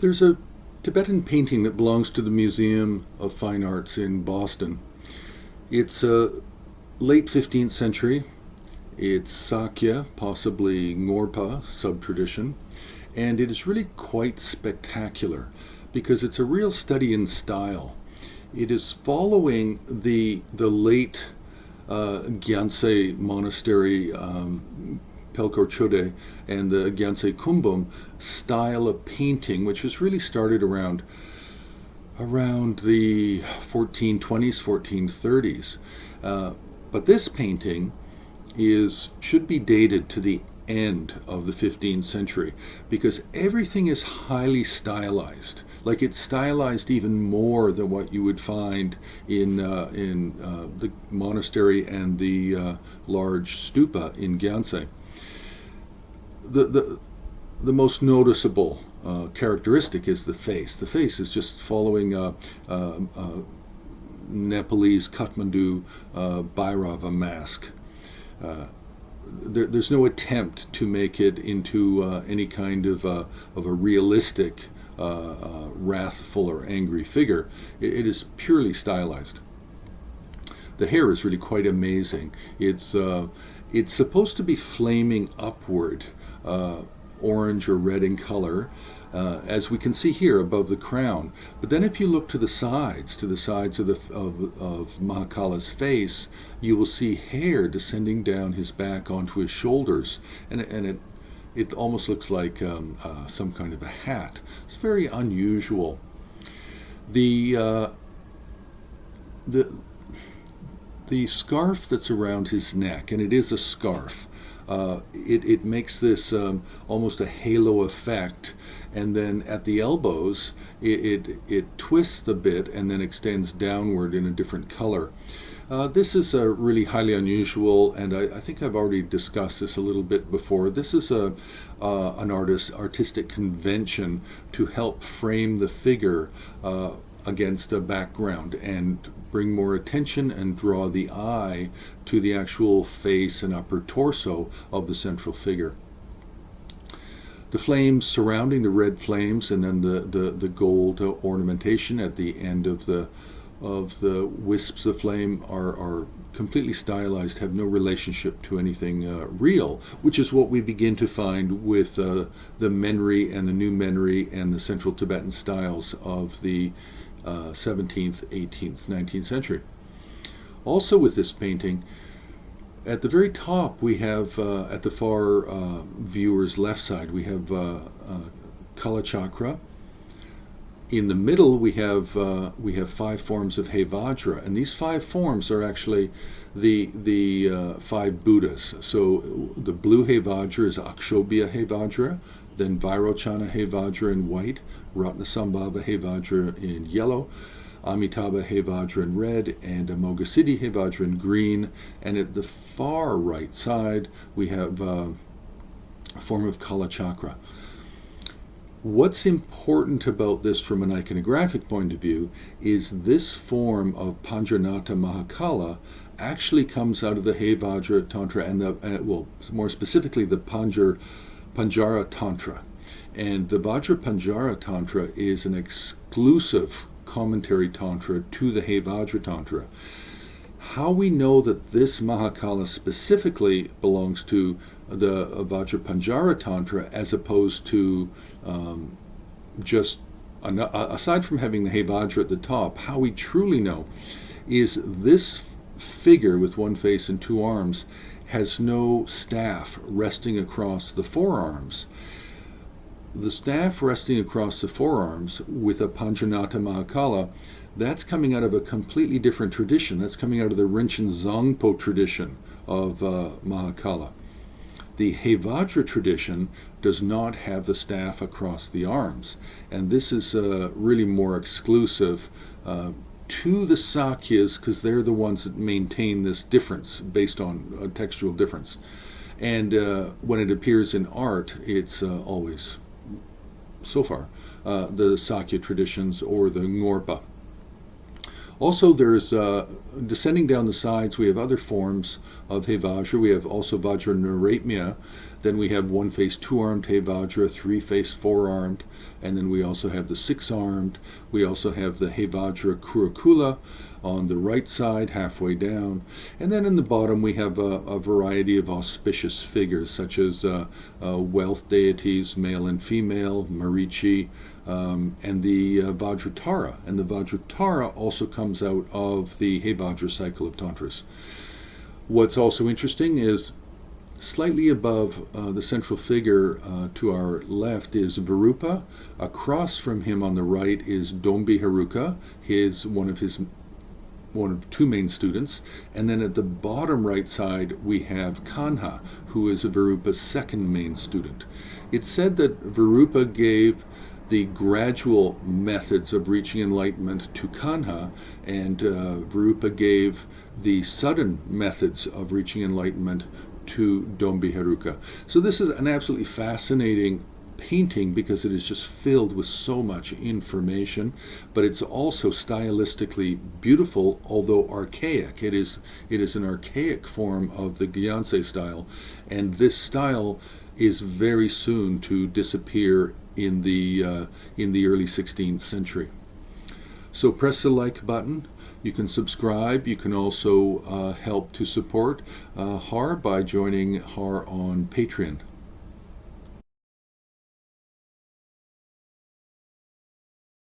There's a Tibetan painting that belongs to the Museum of Fine Arts in Boston. It's late 15th century. It's Sakya, possibly Ngorpa sub-tradition, and it is really quite spectacular because it's a real study in style. It is following the late Gyaltsen monastery, Pelkor Chode, and the Gyaltsen Kumbum style of painting, which was really started around the 1420s, 1430s. But this painting should be dated to the end of the 15th century because everything is highly stylized. Like it's stylized even more than what you would find in the monastery and the large stupa in Gyaltsen. The most noticeable characteristic is the face. The face is just following Nepalese Kathmandu Bhairava mask. There's no attempt to make it into any kind of a realistic, wrathful or angry figure. It is purely stylized. The hair is really quite amazing. It's supposed to be flaming upward, orange or red in color, as we can see here above the crown. But then if you look to the sides of Mahakala's face, you will see hair descending down his back onto his shoulders, and it almost looks like some kind of a hat. It's very unusual. The scarf that's around his neck, and it is a scarf, it makes this almost a halo effect, and then at the elbows it twists a bit and then extends downward in a different color. This is really highly unusual, and I think I've already discussed this a little bit before. This is an artistic convention to help frame the figure against a background and bring more attention and draw the eye to the actual face and upper torso of the central figure. The flames surrounding the red flames, and then the gold ornamentation at the end of the wisps of flame are completely stylized, have no relationship to anything real, which is what we begin to find with the Menri and the New Menri and the Central Tibetan styles of the 17th, 18th, 19th century. Also with this painting, at the very top we have, at the far viewer's left side, we have Kala Chakra. In the middle we have 5 forms of Hevajra, and these 5 forms are actually the 5 Buddhas. So the blue Hevajra is Akshobhya Hevajra, then Vairochana Hevajra in white, Ratnasambhava Hevajra in yellow, Amitabha Hevajra in red, and Amoghasiddhi Hevajra in green. And at the far right side we have a form of Kala Chakra. What's important about this from an iconographic point of view is this form of Panjarnata Mahakala actually comes out of the Hevajra Tantra and more specifically the Panjara Tantra. And the Vajrapanjara Tantra is an exclusive commentary tantra to the Hevajra Tantra. How we know that this Mahakala specifically belongs to the Vajrapanjara Tantra as opposed to just, aside from having the Hevajra at the top, how we truly know is this figure with one face and 2 arms has no staff resting across the forearms. The staff resting across the forearms with a Panjarnata Mahakala, that's coming out of a completely different tradition. That's coming out of the Rinchen Zangpo tradition of Mahakala. The Hevajra tradition does not have the staff across the arms, and this is really more exclusive to the Sakyas because they're the ones that maintain this difference based on textual difference. And when it appears in art, it's always, so far, the Sakya traditions or the Ngorpa. Also, there's descending down the sides, we have other forms of Hevajra. We have also Vajrapanjara. Then we have one-face, two-armed Hevajra, three-face, four-armed. And then we also have the six-armed. We also have the Hevajra Kurukula on the right side, halfway down. And then in the bottom, we have a variety of auspicious figures, such as wealth deities, male and female, Marichi, and the Vajra Tara. And the Vajra Tara also comes out of the Hevajra cycle of Tantras. What's also interesting is slightly above the central figure to our left is Virupa. Across from him on the right is Dombiharuka, one of two main students. And then at the bottom right side we have Kanha, who is Virupa's second main student. It's said that Virupa gave the gradual methods of reaching enlightenment to Kanha, and Virupa gave the sudden methods of reaching enlightenment to Dombiharuka. So this is an absolutely fascinating painting because it is just filled with so much information, but it's also stylistically beautiful, although archaic. It is an archaic form of the Gyantse style, and this style is very soon to disappear in the early 16th century. So press the like button. You can subscribe. You can also help to support HAR by joining HAR on Patreon.